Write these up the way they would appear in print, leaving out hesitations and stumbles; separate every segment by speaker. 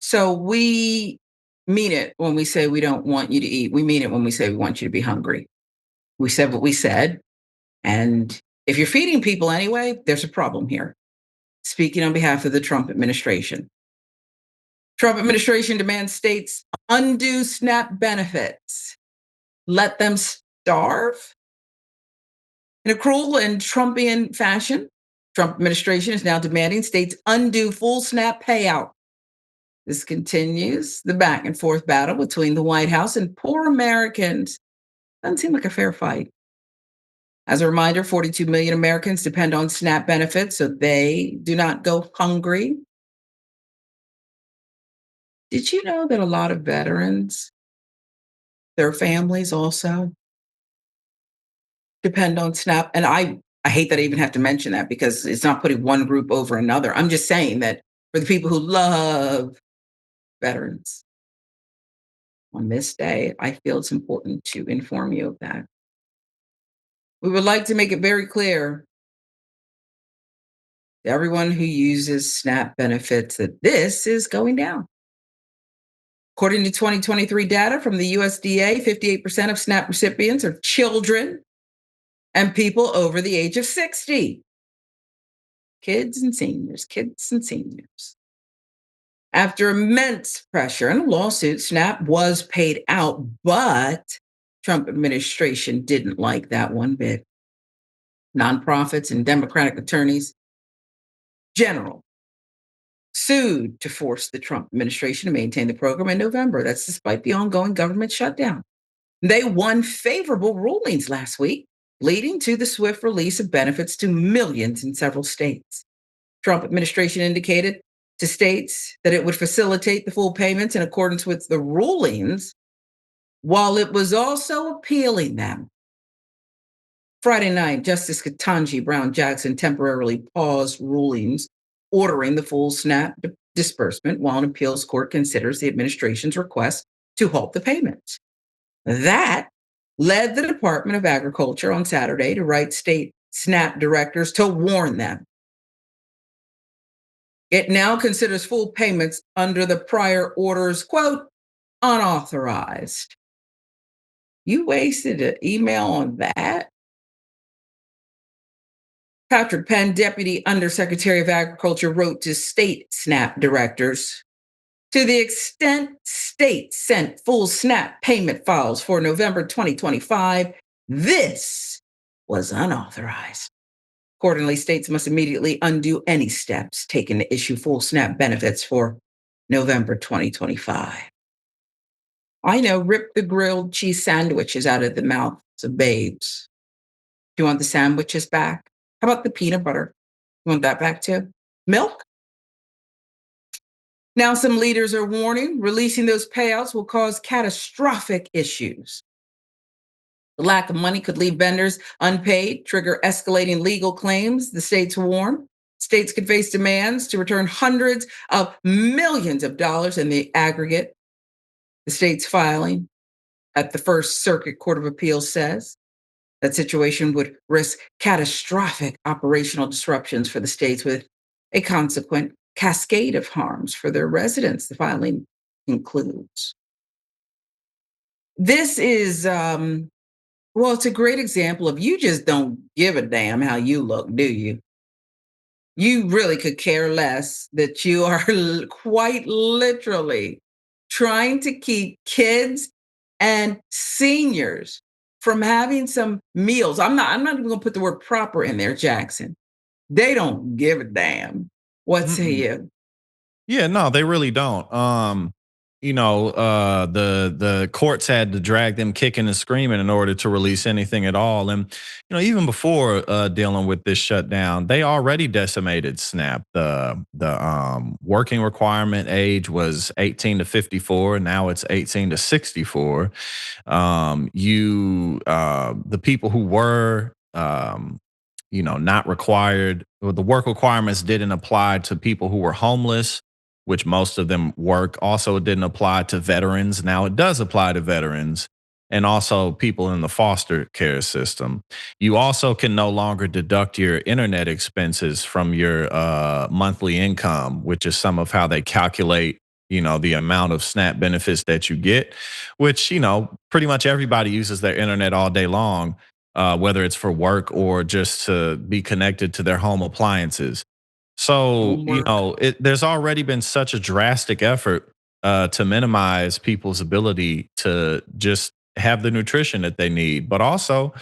Speaker 1: So we mean it when we say we don't want you to eat. We mean it when we say we want you to be hungry. We said what we said. And if you're feeding people anyway, there's a problem here. Speaking on behalf of the Trump administration. Trump administration demands states undo SNAP benefits. Let them starve? In a cruel and Trumpian fashion, Trump administration is now demanding states undo full SNAP payout. This continues the back and forth battle between the White House and poor Americans. Doesn't seem like a fair fight. As a reminder, 42 million Americans depend on SNAP benefits so they do not go hungry. Did you know that a lot of veterans, their families also depend on SNAP? And I hate that I even have to mention that because it's not putting one group over another. I'm just saying that for the people who love veterans, on this day, I feel it's important to inform you of that. We would like to make it very clear to everyone who uses SNAP benefits that this is going down. According to 2023 data from the USDA, 58% of SNAP recipients are children and people over the age of 60. Kids and seniors, kids and seniors. After immense pressure and a lawsuit, SNAP was paid out, but Trump administration didn't like that one bit. Nonprofits and Democratic attorneys general sued to force the Trump administration to maintain the program in November. That's despite the ongoing government shutdown. They won favorable rulings last week, leading to the swift release of benefits to millions in several states. Trump administration indicated to states that it would facilitate the full payments in accordance with the rulings, while it was also appealing them. Friday night, Justice Ketanji Brown Jackson temporarily paused rulings ordering the full SNAP disbursement while an appeals court considers the administration's request to halt the payments. That led the Department of Agriculture on Saturday to write state SNAP directors to warn them. It now considers full payments under the prior orders, quote, unauthorized. You wasted an email on that? Patrick Penn, Deputy Undersecretary of Agriculture, wrote to state SNAP directors, to the extent states sent full SNAP payment files for November 2025, this was unauthorized. Accordingly, states must immediately undo any steps taken to issue full SNAP benefits for November 2025. I know, rip the grilled cheese sandwiches out of the mouths of babes. Do you want the sandwiches back? How about the peanut butter? You want that back too? Milk? Now, some leaders are warning releasing those payouts will cause catastrophic issues. The lack of money could leave vendors unpaid, trigger escalating legal claims, the states warn. States could face demands to return hundreds of millions of dollars in the aggregate. The state's filing at the First Circuit Court of Appeals says that situation would risk catastrophic operational disruptions for the states with a consequent cascade of harms for their residents, the filing includes. This is, well, it's a great example of you just don't give a damn how you look, do you? You really could care less that you are quite literally trying to keep kids and seniors from having some meals. I'm not even gonna put the word proper in there, Jackson. They don't give a damn. What say
Speaker 2: Mm-mm.
Speaker 1: you?
Speaker 2: Yeah, no, they really don't. The courts had to drag them kicking and screaming in order to release anything at all. And even before dealing with this shutdown, they already decimated SNAP. The working requirement age was 18 to 54. Now it's 18 to 64. The people who were not required. Well, the work requirements didn't apply to people who were homeless, which most of them work. Also, it didn't apply to veterans. Now it does apply to veterans and also people in the foster care system. You also can no longer deduct your internet expenses from your monthly income, which is some of how they calculate the amount of SNAP benefits that you get, which, pretty much everybody uses their internet all day long, whether it's for work or just to be connected to their home appliances. So,
Speaker 1: Homework.
Speaker 2: there's already been such a drastic effort to minimize people's ability to just have the nutrition that they need, but also,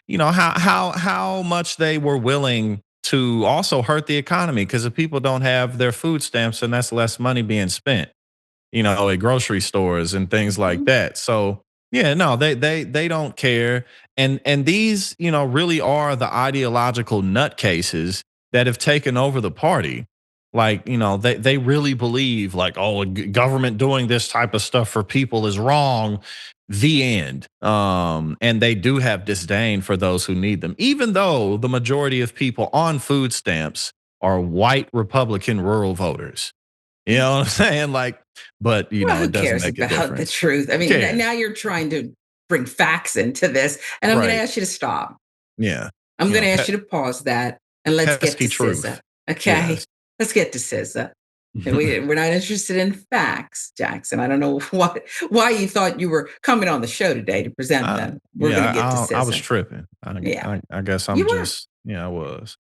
Speaker 2: how much they were willing to also hurt the economy, because if people don't have their food stamps, then that's less money being spent, at grocery stores and things like
Speaker 1: Mhm.
Speaker 2: that. So yeah, no, they don't care. And these, really are the ideological nutcases that have taken over the party. Like, they really believe like, oh, government doing this type of stuff for people is wrong. The end. And they do have disdain for those who need them, even though the majority of people on food stamps are white Republican rural voters. You know what I'm saying? Like, but
Speaker 1: Well, who
Speaker 2: it doesn't
Speaker 1: cares
Speaker 2: make a
Speaker 1: about the
Speaker 2: difference.
Speaker 1: truth? I
Speaker 2: Who
Speaker 1: mean,
Speaker 2: cares?
Speaker 1: now you're trying to bring facts into this, and I'm going to
Speaker 2: Right.
Speaker 1: ask you to stop.
Speaker 2: Yeah.
Speaker 1: I'm going to ask
Speaker 2: Pet
Speaker 1: you to pause that and let's get
Speaker 2: pesky
Speaker 1: to SZA.
Speaker 2: truth.
Speaker 1: Okay,
Speaker 2: Yes.
Speaker 1: let's get to SZA. And we're not interested in facts, Jackson. I don't know why you thought you were coming on the show today to present them. We're
Speaker 2: Yeah,
Speaker 1: going to get to
Speaker 2: I was
Speaker 1: SZA.
Speaker 2: tripping. I,
Speaker 1: Yeah,
Speaker 2: I I guess I'm
Speaker 1: you were.
Speaker 2: just yeah, I was.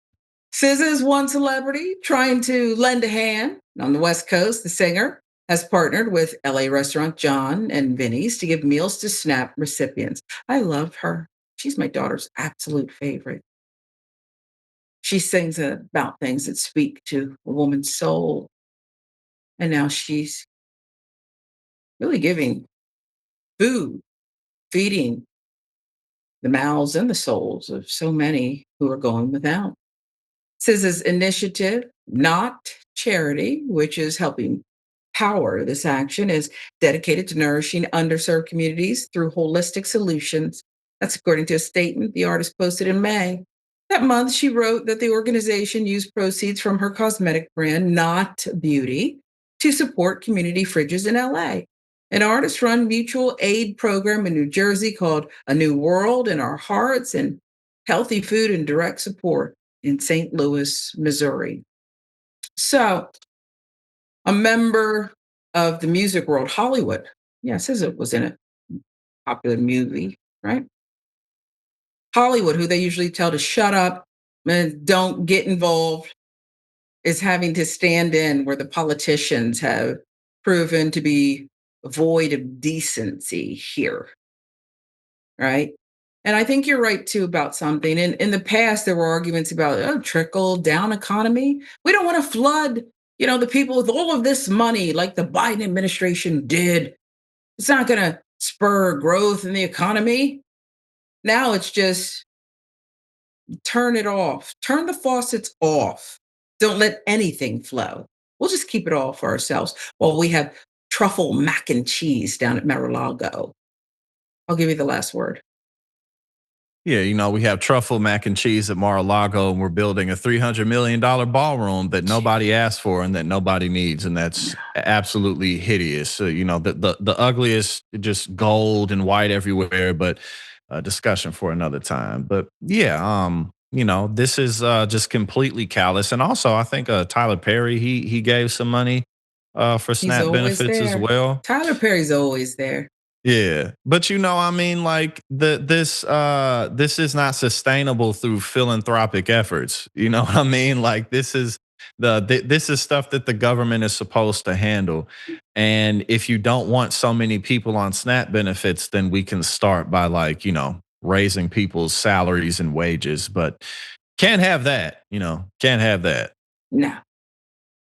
Speaker 1: SZA is one celebrity trying to lend a hand. On the West Coast, the singer has partnered with LA restaurant John and Vinny's to give meals to SNAP recipients. I love her. She's my daughter's absolute favorite. She sings about things that speak to a woman's soul. And now she's really giving food, feeding the mouths and the souls of so many who are going without. SZA's initiative, Not Charity, which is helping power this action, is dedicated to nourishing underserved communities through holistic solutions. That's according to a statement the artist posted in May. That month, she wrote that the organization used proceeds from her cosmetic brand, Not Beauty, to support community fridges in LA. An artist run mutual aid program in New Jersey called A New World in Our Hearts, and healthy food and direct support in St. Louis, Missouri. So, a member of the music world, Hollywood, yeah, SZA was in a popular movie, right? Hollywood, who they usually tell to shut up and don't get involved, is having to stand in where the politicians have proven to be void of decency here, right? And I think you're right too about something. In the past, there were arguments about trickle down economy. We don't want to flood, the people with all of this money like the Biden administration did. It's not going to spur growth in the economy. Now it's just turn it off, turn the faucets off. Don't let anything flow. We'll just keep it all for ourselves. Well, we have truffle mac and cheese down at Mar-a-Lago. I'll give you the last word.
Speaker 2: Yeah, we have truffle mac and cheese at Mar-a-Lago, and we're building a $300 million ballroom that nobody asked for and that nobody needs, and that's absolutely hideous. So, the ugliest, just gold and white everywhere. But a discussion for another time. But yeah, this is just completely callous. And also, I think Tyler Perry he gave some money for
Speaker 1: He's
Speaker 2: SNAP
Speaker 1: always
Speaker 2: benefits as
Speaker 1: there.
Speaker 2: well.
Speaker 1: Tyler Perry's always there.
Speaker 2: Yeah. But I mean, like this is not sustainable through philanthropic efforts. You know what I mean? Like this is stuff that the government is supposed to handle. And if you don't want so many people on SNAP benefits, then we can start by like, raising people's salaries and wages. But can't have that, can't have that.
Speaker 1: No.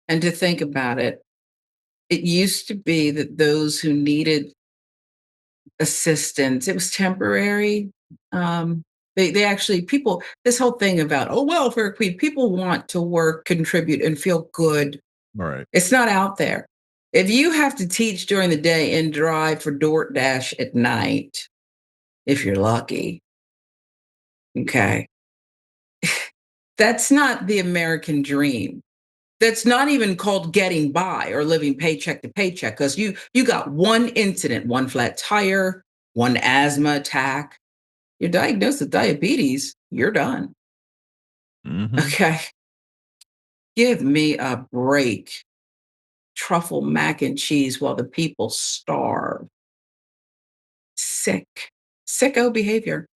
Speaker 1: And to think about it, it used to be that those who needed assistance, it was temporary. They actually, people, this whole thing about, oh, welfare queen, people want to work, contribute, and feel good.
Speaker 2: All right.
Speaker 1: It's not out there. If you have to teach during the day and drive for DoorDash at night, if you're lucky, okay, that's not the American dream. That's not even called getting by or living paycheck to paycheck, because you got one incident, one flat tire, one asthma attack, you're diagnosed with diabetes, you're done.
Speaker 2: Hmm.
Speaker 1: Okay. Give me a break. truffle mac and cheese while the people starve. Sick. Sicko behavior.